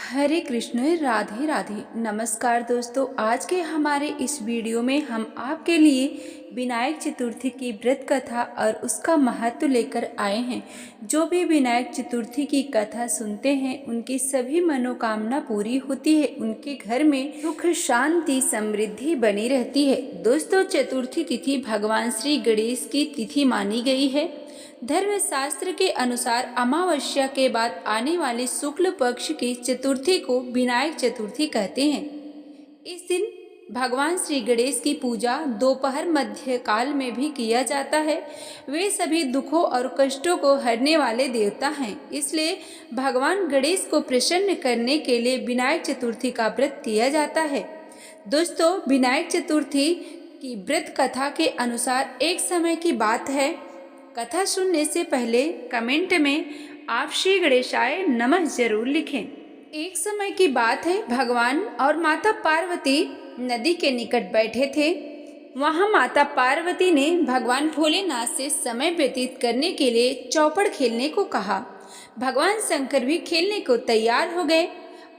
हरे कृष्ण राधे राधे। नमस्कार दोस्तों, आज के हमारे इस वीडियो में हम आपके लिए विनायक चतुर्थी की व्रत कथा और उसका महत्व लेकर आए हैं। जो भी विनायक चतुर्थी की कथा सुनते हैं उनकी सभी मनोकामना पूरी होती है, उनके घर में सुख शांति समृद्धि बनी रहती है। दोस्तों, चतुर्थी तिथि भगवान श्री गणेश की तिथि मानी गई है। धर्मशास्त्र के अनुसार अमावस्या के बाद आने वाले शुक्ल पक्ष की चतुर्थी को विनायक चतुर्थी कहते हैं। इस दिन भगवान श्री गणेश की पूजा दोपहर मध्य काल में भी किया जाता है। वे सभी दुखों और कष्टों को हरने वाले देवता हैं, इसलिए भगवान गणेश को प्रसन्न करने के लिए विनायक चतुर्थी का व्रत किया जाता है। दोस्तों, विनायक चतुर्थी की व्रत कथा के अनुसार एक समय की बात है। कथा सुनने से पहले कमेंट में आप श्री गणेशाय नमः जरूर लिखें। एक समय की बात है, भगवान और माता पार्वती नदी के निकट बैठे थे। वहां माता पार्वती ने भगवान भोलेनाथ से समय व्यतीत करने के लिए चौपड़ खेलने को कहा। भगवान शंकर भी खेलने को तैयार हो गए,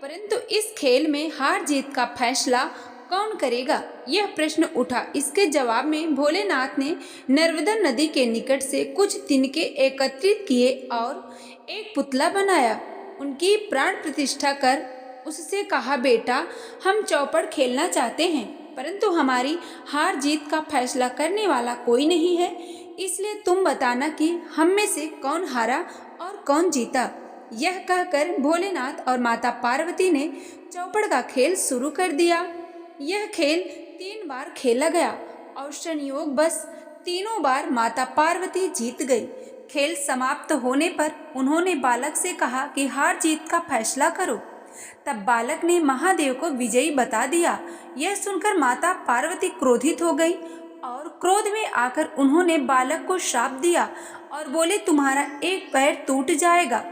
परंतु इस खेल में हार जीत का फैसला कौन करेगा, यह प्रश्न उठा। इसके जवाब में भोलेनाथ ने नर्मदा नदी के निकट से कुछ तिनके एकत्रित किए और एक पुतला बनाया। उनकी प्राण प्रतिष्ठा कर उससे कहा, बेटा, हम चौपड़ खेलना चाहते हैं, परंतु हमारी हार जीत का फैसला करने वाला कोई नहीं है, इसलिए तुम बताना कि हम में से कौन हारा और कौन जीता। यह कहकर भोलेनाथ और माता पार्वती ने चौपड़ का खेल शुरू कर दिया। यह खेल 3 बार खेला गया और संयोग बस तीनों बार माता पार्वती जीत गई। खेल समाप्त होने पर उन्होंने बालक से कहा कि हार जीत का फैसला करो। तब बालक ने महादेव को विजयी बता दिया। यह सुनकर माता पार्वती क्रोधित हो गई और क्रोध में आकर उन्होंने बालक को श्राप दिया और बोले, तुम्हारा एक पैर टूट जाएगा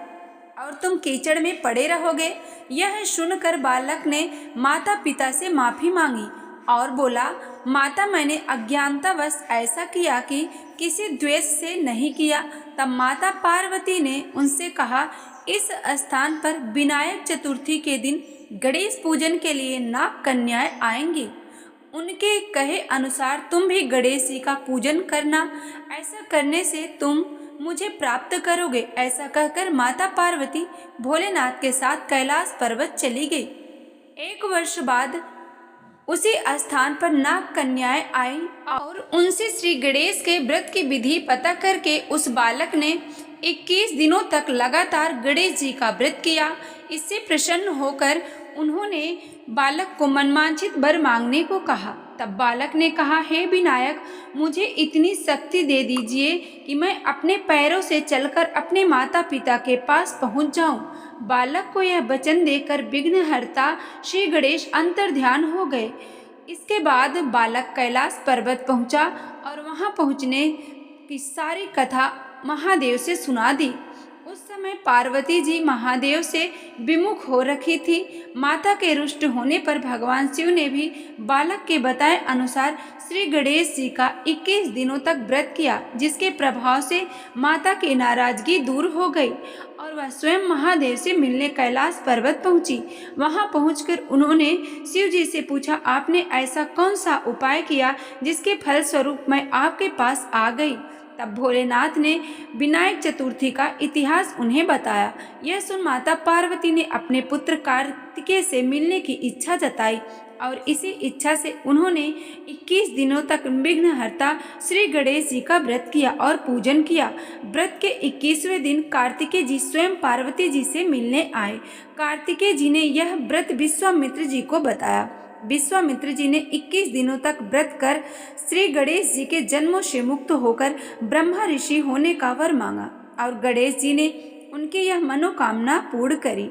और तुम कीचड़ में पड़े रहोगे। यह सुनकर बालक ने माता पिता से माफी मांगी और बोला, माता, मैंने अज्ञानतावश ऐसा किया कि किसी द्वेष से नहीं किया। तब माता पार्वती ने उनसे कहा, इस स्थान पर विनायक चतुर्थी के दिन गणेश पूजन के लिए नाग कन्याएं आएंगी। उनके कहे अनुसार तुम भी गणेश जी का पूजन करना। ऐसा करने से तुम मुझे प्राप्त करोगे। ऐसा कहकर माता पार्वती भोलेनाथ के साथ कैलाश पर्वत चली गई। 1 वर्ष बाद उसी स्थान पर नाग कन्याएं आई और उनसे श्री गणेश के व्रत की विधि पता करके उस बालक ने 21 दिनों तक लगातार गणेश जी का व्रत किया। इससे प्रसन्न होकर उन्होंने बालक को मनवांछित वर मांगने को कहा। तब बालक ने कहा, हे विनायक, मुझे इतनी शक्ति दे दीजिए कि मैं अपने पैरों से चलकर अपने माता पिता के पास पहुंच जाऊं। बालक को यह वचन देकर विघ्नहर्ता श्री गणेश अंतर्ध्यान हो गए। इसके बाद बालक कैलाश पर्वत पहुंचा और वहां पहुंचने की सारी कथा महादेव से सुना दी। उस समय पार्वती जी महादेव से विमुख हो रखी थी। माता के रुष्ट होने पर भगवान शिव ने भी बालक के बताए अनुसार श्री गणेश जी का 21 दिनों तक व्रत किया, जिसके प्रभाव से माता की नाराजगी दूर हो गई और वह स्वयं महादेव से मिलने कैलाश पर्वत पहुंची। वहां पहुंचकर उन्होंने शिव जी से पूछा, आपने ऐसा कौन सा उपाय किया जिसके फलस्वरूप मैं आपके पास आ गई। तब भोलेनाथ ने विनायक चतुर्थी का इतिहास उन्हें बताया। यह सुन माता पार्वती ने अपने पुत्र कार्तिकेय से मिलने की इच्छा जताई और इसी इच्छा से उन्होंने 21 दिनों तक विघ्नहर्ता श्री गणेश जी का व्रत किया और पूजन किया। व्रत के 21वें दिन कार्तिकेय जी स्वयं पार्वती जी से मिलने आए। कार्तिकेय जी ने यह व्रत विश्वामित्र जी को बताया। विश्वामित्र जी ने 21 दिनों तक व्रत कर श्री गणेश जी के जन्मों से मुक्त होकर ब्रह्मा ऋषि होने का वर मांगा और गणेश जी ने उनकी यह मनोकामना पूर्ण करी।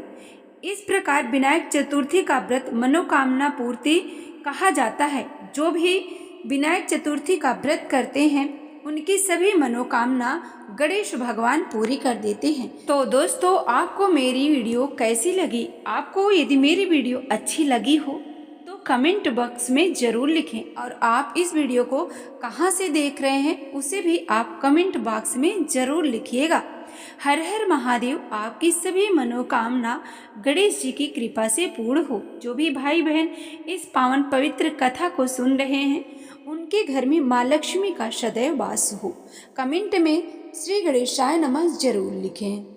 इस प्रकार विनायक चतुर्थी का व्रत मनोकामना पूर्ति कहा जाता है। जो भी विनायक चतुर्थी का व्रत करते हैं उनकी सभी मनोकामना गणेश भगवान पूरी कर देते हैं। तो दोस्तों, आपको मेरी वीडियो कैसी लगी? आपको यदि मेरी वीडियो अच्छी लगी हो तो कमेंट बॉक्स में ज़रूर लिखें। और आप इस वीडियो को कहाँ से देख रहे हैं उसे भी आप कमेंट बॉक्स में ज़रूर लिखिएगा। हर हर महादेव। आपकी सभी मनोकामना गणेश जी की कृपा से पूर्ण हो। जो भी भाई बहन इस पावन पवित्र कथा को सुन रहे हैं उनके घर में माँ लक्ष्मी का सदैव वास हो। कमेंट में श्री गणेशाय नमः जरूर लिखें।